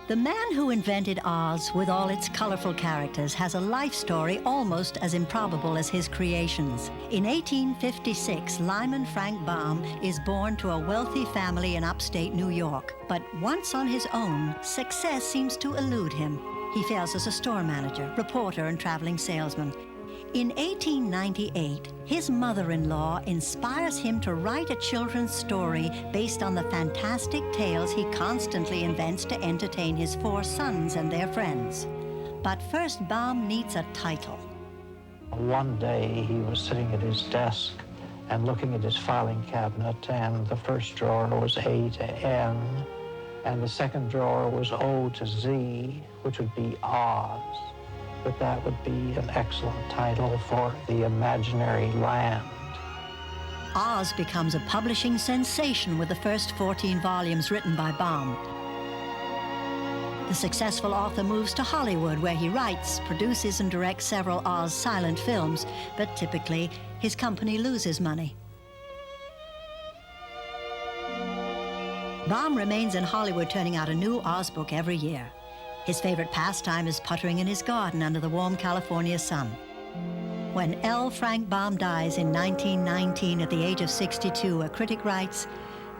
The man who invented Oz, with all its colorful characters, has a life story almost as improbable as his creations. In 1856, Lyman Frank Baum is born to a wealthy family in upstate New York. But once on his own, success seems to elude him. He fails as a store manager, reporter, and traveling salesman. In 1898, his mother-in-law inspires him to write a children's story based on the fantastic tales he constantly invents to entertain his 4 sons and their friends. But first, Baum needs a title. One day, he was sitting at his desk and looking at his filing cabinet, and the first drawer was A to N, and the second drawer was O to Z, which would be Oz. But that would be an excellent title for the imaginary land. Oz becomes a publishing sensation with the first 14 volumes written by Baum. The successful author moves to Hollywood, where he writes, produces, and directs several Oz silent films, but typically his company loses money. Baum remains in Hollywood, turning out a new Oz book every year. His favorite pastime is puttering in his garden under the warm California sun. When L. Frank Baum dies in 1919 at the age of 62, a critic writes,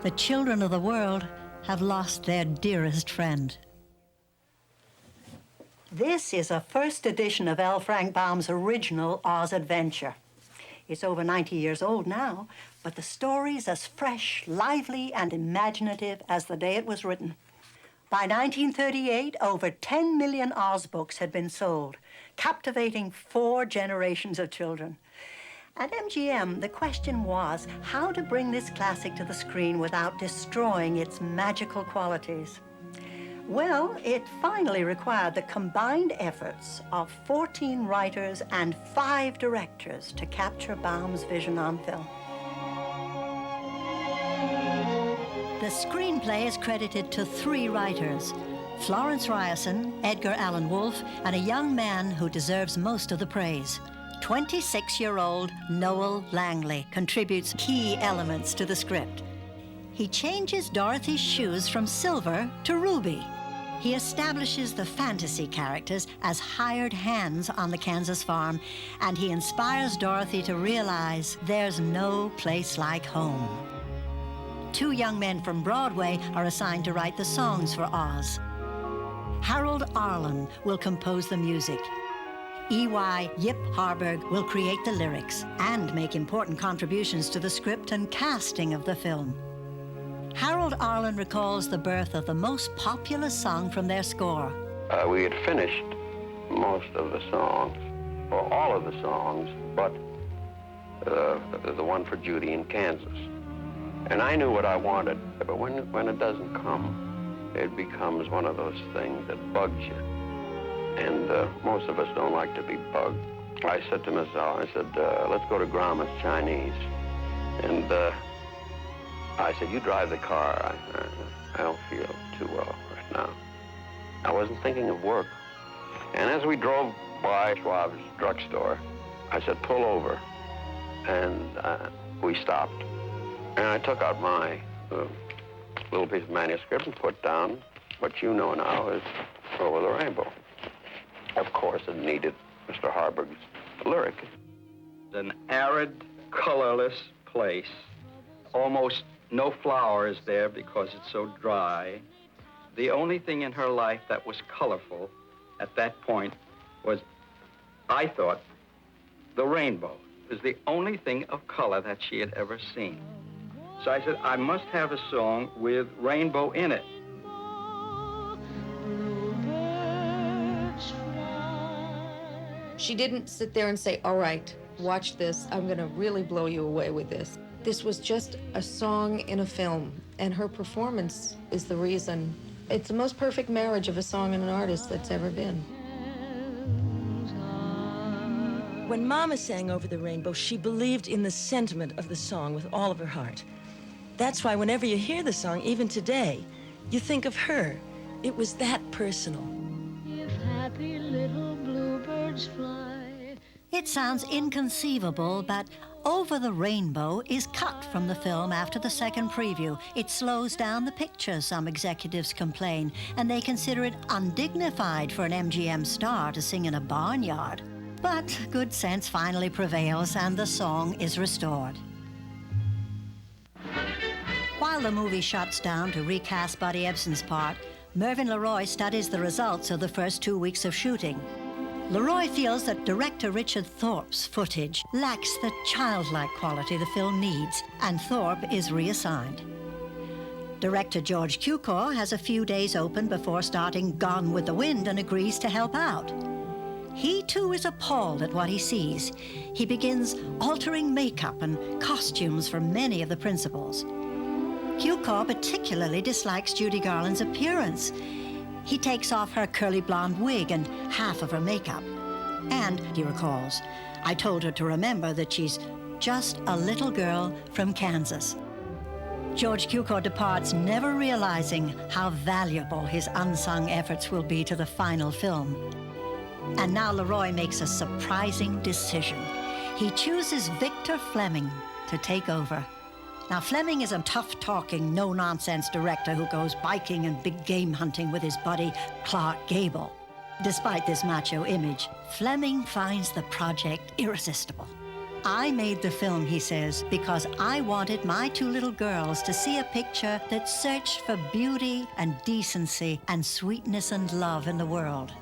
"The children of the world have lost their dearest friend." This is a first edition of L. Frank Baum's original Oz Adventure. It's over 90 years old now, but the story's as fresh, lively, and imaginative as the day it was written. By 1938, over 10 million Oz books had been sold, captivating 4 generations of children. At MGM, the question was how to bring this classic to the screen without destroying its magical qualities. Well, it finally required the combined efforts of 14 writers and 5 directors to capture Baum's vision on film. The screenplay is credited to 3 writers, Florence Ryerson, Edgar Allan Wolfe, and a young man who deserves most of the praise. 26-year-old Noel Langley contributes key elements to the script. He changes Dorothy's shoes from silver to ruby. He establishes the fantasy characters as hired hands on the Kansas farm, and he inspires Dorothy to realize there's no place like home. 2 young men from Broadway are assigned to write the songs for Oz. Harold Arlen will compose the music. E.Y. Yip Harburg will create the lyrics and make important contributions to the script and casting of the film. Harold Arlen recalls the birth of the most popular song from their score. We had finished most of the songs, or all of the songs, but the one for Judy in Kansas. And I knew what I wanted, but when it doesn't come, it becomes one of those things that bugs you. And most of us don't like to be bugged. I said to myself, let's go to Grauman's Chinese. And I said, you drive the car. I don't feel too well right now. I wasn't thinking of work. And as we drove by Schwab's drugstore, I said, pull over. And we stopped. And I took out my little piece of manuscript and put down what you know now is Over the Rainbow. Of course, it needed Mr. Harburg's lyric. An arid, colorless place. Almost no flowers there because it's so dry. The only thing in her life that was colorful at that point was, I thought, the rainbow. It was the only thing of color that she had ever seen. So I said, I must have a song with rainbow in it. She didn't sit there and say, all right, watch this. I'm going to really blow you away with this. This was just a song in a film, and her performance is the reason. It's the most perfect marriage of a song and an artist that's ever been. When Mama sang Over the Rainbow, she believed in the sentiment of the song with all of her heart. That's why whenever you hear the song, even today, you think of her. It was that personal. If happy little bluebirds fly. It sounds inconceivable, but Over the Rainbow is cut from the film after the second preview. It slows down the picture, some executives complain, and they consider it undignified for an MGM star to sing in a barnyard. But good sense finally prevails, and the song is restored. While the movie shuts down to recast Buddy Ebsen's part, Mervyn LeRoy studies the results of the first 2 weeks of shooting. LeRoy feels that director Richard Thorpe's footage lacks the childlike quality the film needs, and Thorpe is reassigned. Director George Cukor has a few days open before starting Gone with the Wind and agrees to help out. He too is appalled at what he sees. He begins altering makeup and costumes for many of the principals. Cukor particularly dislikes Judy Garland's appearance. He takes off her curly blonde wig and half of her makeup. And, he recalls, I told her to remember that she's just a little girl from Kansas. George Cukor departs, never realizing how valuable his unsung efforts will be to the final film. And now LeRoy makes a surprising decision. He chooses Victor Fleming to take over. Now, Fleming is a tough-talking, no-nonsense director who goes biking and big game hunting with his buddy, Clark Gable. Despite this macho image, Fleming finds the project irresistible. I made the film, he says, because I wanted my two little girls to see a picture that searched for beauty and decency and sweetness and love in the world.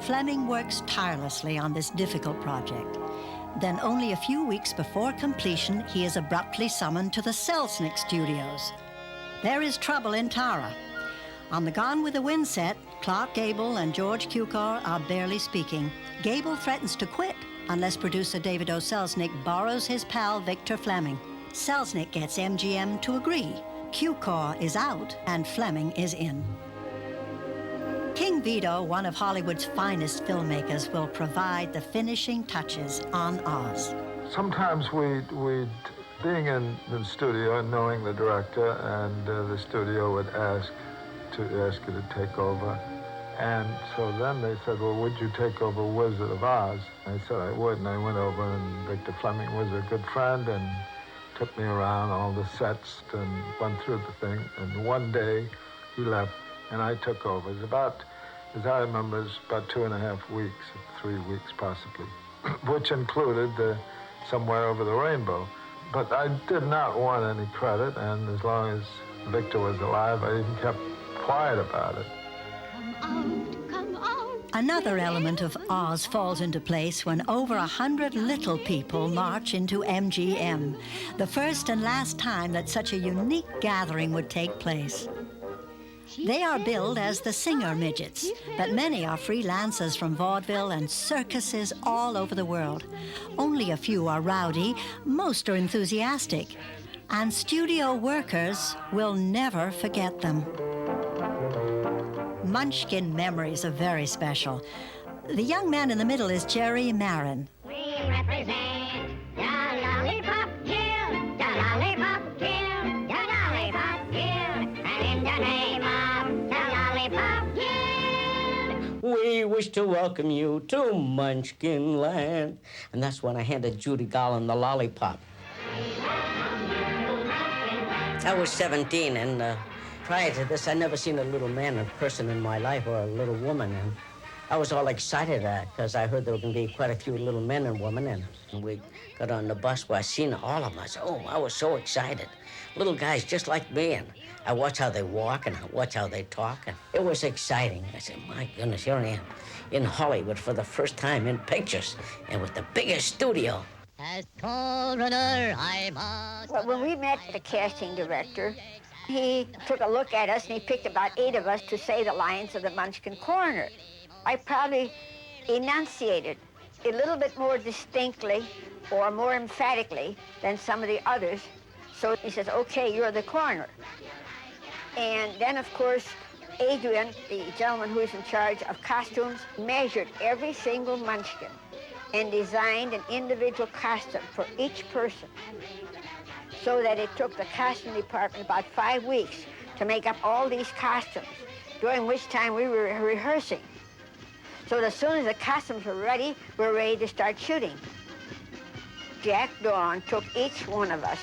Fleming works tirelessly on this difficult project. Then only a few weeks before completion, he is abruptly summoned to the Selznick Studios. There is trouble in Tara. On the Gone with the Wind set, Clark Gable and George Cukor are barely speaking. Gable threatens to quit unless producer David O. Selznick borrows his pal Victor Fleming. Selznick gets MGM to agree. Cukor is out and Fleming is in. King Vito, one of Hollywood's finest filmmakers, will provide the finishing touches on Oz. Sometimes we'd being in the studio and knowing the director, and the studio would ask you to take over. And so then they said, well, would you take over Wizard of Oz? I said I would, and I went over, and Victor Fleming was a good friend and took me around all the sets and went through the thing. And one day he left, and I took over. It was about, as I remember, it was about 2.5 weeks, 3 weeks possibly, which included Somewhere Over the Rainbow. But I did not want any credit, and as long as Victor was alive, I even kept quiet about it. Come out. Another element of Oz falls into place when over 100 little people march into MGM, the first and last time that such a unique gathering would take place. They are billed as the Singer Midgets, but many are freelancers from vaudeville and circuses all over the world. Only a few are rowdy, most are enthusiastic, and studio workers will never forget them. Munchkin memories are very special. The young man in the middle is Jerry Marin. We represent the Lollipop Guild, the Lollipop Guild, the Lollipop Guild, and in the name of the Lollipop Guild, we wish to welcome you to Munchkin Land. And that's when I handed Judy Garland the lollipop. I was 17, and prior to this, I'd never seen a little man or person in my life, or a little woman, and I was all excited because I heard there were going to be quite a few little men and women, and we got on the bus where I seen all of them. I said, oh, I was so excited. Little guys just like me, and I watch how they walk and I watch how they talk, and it was exciting. I said, my goodness, here I am in Hollywood for the first time in pictures, and with the biggest studio. as coroner I must. Well, when we met the casting director, he took a look at us and he picked about 8 of us to say the lines of the Munchkin Coroner. I probably enunciated a little bit more distinctly or more emphatically than some of the others. So he says, okay, you're the coroner. And then, of course, Adrian, the gentleman who is in charge of costumes, measured every single Munchkin and designed an individual costume for each person, so that it took the costume department about 5 weeks to make up all these costumes, during which time we were rehearsing. So as soon as the costumes were ready, we were ready to start shooting. Jack Dawn took each one of us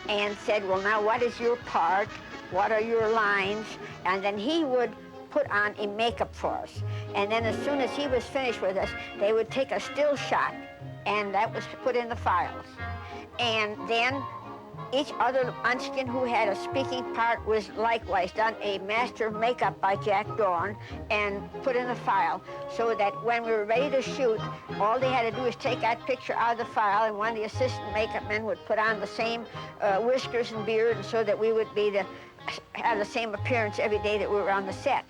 and said, well, now what is your part? What are your lines? And then he would put on a makeup for us. And then as soon as he was finished with us, they would take a still shot, and that was put in the files. And then each other Munchkin who had a speaking part was likewise done a master of makeup by Jack Dawn and put in the file, so that when we were ready to shoot, all they had to do was take that picture out of the file, and one of the assistant makeup men would put on the same whiskers and beard, and so that we would be have the same appearance every day that we were on the set.